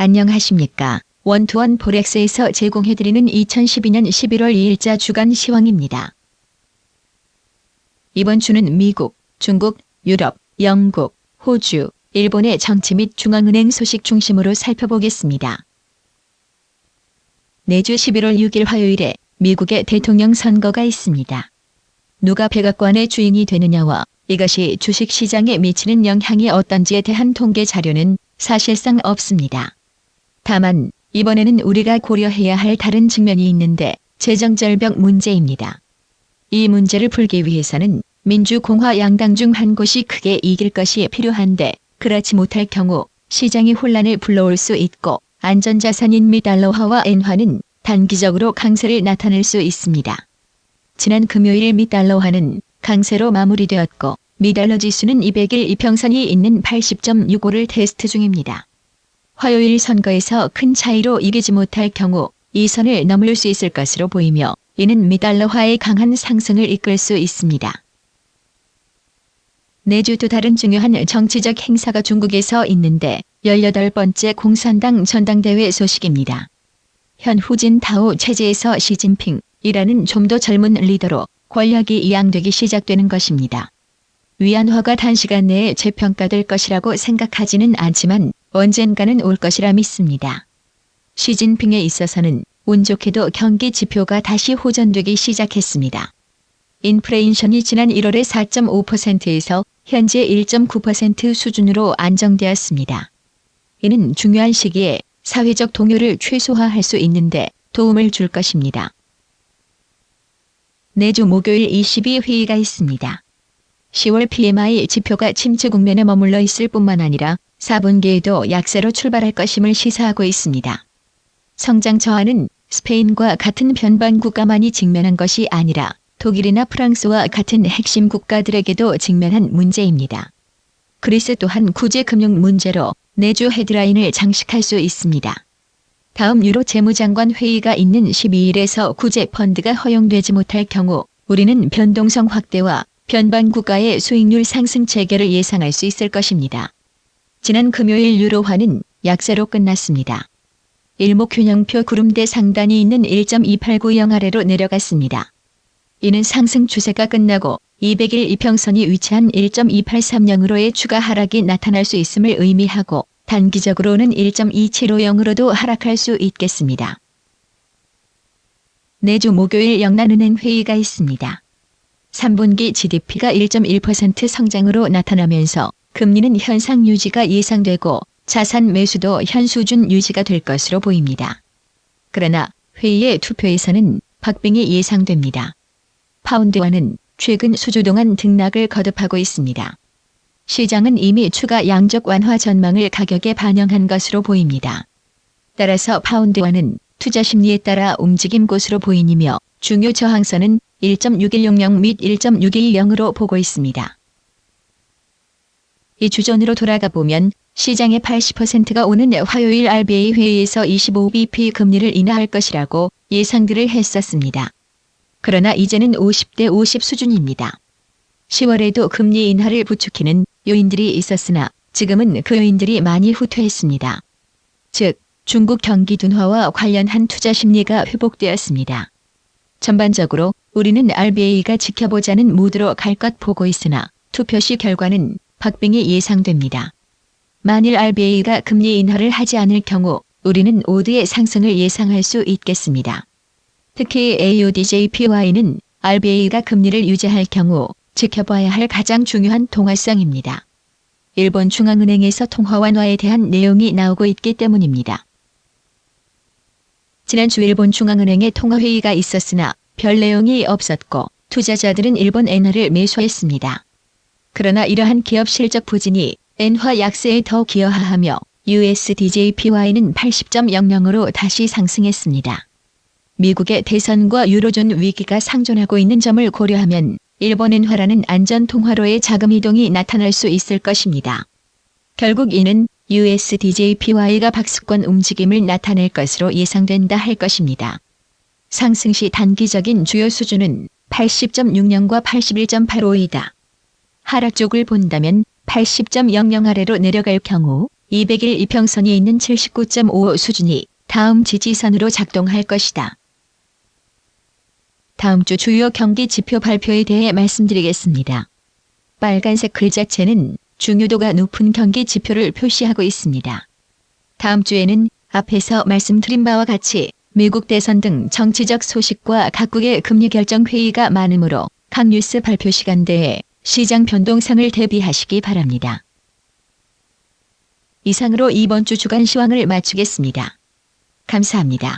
안녕하십니까. 원투원 포렉스에서 제공해드리는 2012년 11월 2일자 주간 시황입니다. 이번 주는 미국, 중국, 유럽, 영국, 호주, 일본의 정치 및 중앙은행 소식 중심으로 살펴보겠습니다. 내주 11월 6일 화요일에 미국의 대통령 선거가 있습니다. 누가 백악관의 주인이 되느냐와 이것이 주식시장에 미치는 영향이 어떤지에 대한 통계 자료는 사실상 없습니다. 다만 이번에는 우리가 고려해야 할 다른 측면이 있는데 재정절벽 문제입니다. 이 문제를 풀기 위해서는 민주공화 양당 중 한 곳이 크게 이길 것이 필요한데 그렇지 못할 경우 시장이 혼란을 불러올 수 있고 안전자산인 미 달러화와 엔화는 단기적으로 강세를 나타낼 수 있습니다. 지난 금요일 미 달러화는 강세로 마무리되었고 미 달러 지수는 200일 이평선이 있는 80.65를 테스트 중입니다. 화요일 선거에서 큰 차이로 이기지 못할 경우 이 선을 넘을 수 있을 것으로 보이며 이는 미 달러화의 강한 상승을 이끌 수 있습니다. 내주 또 다른 중요한 정치적 행사가 중국에서 있는데 18번째 공산당 전당대회 소식입니다. 현 후진타오 체제에서 시진핑이라는 좀 더 젊은 리더로 권력이 이양되기 시작되는 것입니다. 위안화가 단시간 내에 재평가될 것이라고 생각하지는 않지만 언젠가는 올 것이라 믿습니다. 시진핑에 있어서는 운 좋게도 경기 지표가 다시 호전되기 시작했습니다. 인플레이션이 지난 1월에 4.5%에서 현재 1.9% 수준으로 안정되었습니다. 이는 중요한 시기에 사회적 동요를 최소화할 수 있는데 도움을 줄 것입니다. 내주 목요일 22회의가 있습니다. 10월 PMI 지표가 침체 국면에 머물러 있을 뿐만 아니라 4분기에도 약세로 출발할 것임을 시사하고 있습니다. 성장 저하는 스페인과 같은 변방 국가만이 직면한 것이 아니라 독일이나 프랑스와 같은 핵심 국가들에게도 직면한 문제입니다. 그리스 또한 구제 금융 문제로 내주 헤드라인을 장식할 수 있습니다. 다음 유로 재무장관 회의가 있는 12일에서 구제 펀드가 허용되지 못할 경우 우리는 변동성 확대와 변방 국가의 수익률 상승 재개를 예상할 수 있을 것입니다. 지난 금요일 유로화는 약세로 끝났습니다. 일목균형표 구름대 상단이 있는 1.2890 아래로 내려갔습니다. 이는 상승 추세가 끝나고 200일 이평선이 위치한 1.2830으로의 추가 하락이 나타날 수 있음을 의미하고 단기적으로는 1.2750으로도 하락할 수 있겠습니다. 내주 목요일 영란은행 회의가 있습니다. 3분기 GDP가 1.1% 성장으로 나타나면서 금리는 현상 유지가 예상되고 자산 매수도 현 수준 유지가 될 것으로 보입니다. 그러나 회의의 투표에서는 박빙이 예상됩니다. 파운드화는 최근 수주 동안 등락을 거듭하고 있습니다. 시장은 이미 추가 양적 완화 전망을 가격에 반영한 것으로 보입니다. 따라서 파운드화는 투자 심리에 따라 움직임 곳으로 보이며 중요 저항선은 1.6160 및 1.610으로 보고 있습니다. 이 주전으로 돌아가 보면 시장의 80%가 오는 화요일 RBA 회의에서 25bp 금리를 인하할 것이라고 예상들을 했었습니다. 그러나 이제는 50대 50 수준입니다. 10월에도 금리 인하를 부추기는 요인들이 있었으나 지금은 그 요인들이 많이 후퇴했습니다. 즉, 중국 경기 둔화와 관련한 투자 심리가 회복되었습니다. 전반적으로 우리는 RBA가 지켜보자는 무드로 갈 것 보고 있으나 투표 시 결과는 박빙이 예상됩니다. 만일 RBA가 금리 인하를 하지 않을 경우 우리는 오드의 상승을 예상할 수 있겠습니다. 특히 AUDJPY는 RBA가 금리를 유지할 경우 지켜봐야 할 가장 중요한 통화성입니다. 일본 중앙은행에서 통화 완화에 대한 내용이 나오고 있기 때문입니다. 지난주 일본 중앙은행의 통화회의가 있었으나 별 내용이 없었고 투자자들은 일본 엔화를 매수했습니다. 그러나 이러한 기업 실적 부진이 엔화 약세에 더 기여하며 USDJPY는 80.00으로 다시 상승했습니다. 미국의 대선과 유로존 위기가 상존하고 있는 점을 고려하면 일본 엔화라는 안전 통화로의 자금 이동이 나타날 수 있을 것입니다. 결국 이는 USDJPY가 박스권 움직임을 나타낼 것으로 예상된다 할 것입니다. 상승 시 단기적인 주요 수준은 80.60과 81.85이다. 하락 쪽을 본다면 80.00 아래로 내려갈 경우 200일 이평선이 있는 79.55 수준이 다음 지지선으로 작동할 것이다. 다음 주 주요 경기 지표 발표에 대해 말씀드리겠습니다. 빨간색 글자체는 중요도가 높은 경기 지표를 표시하고 있습니다. 다음 주에는 앞에서 말씀드린 바와 같이 미국 대선 등 정치적 소식과 각국의 금리 결정 회의가 많으므로 각 뉴스 발표 시간대에 시장 변동성을 대비하시기 바랍니다. 이상으로 이번 주 주간 시황을 마치겠습니다. 감사합니다.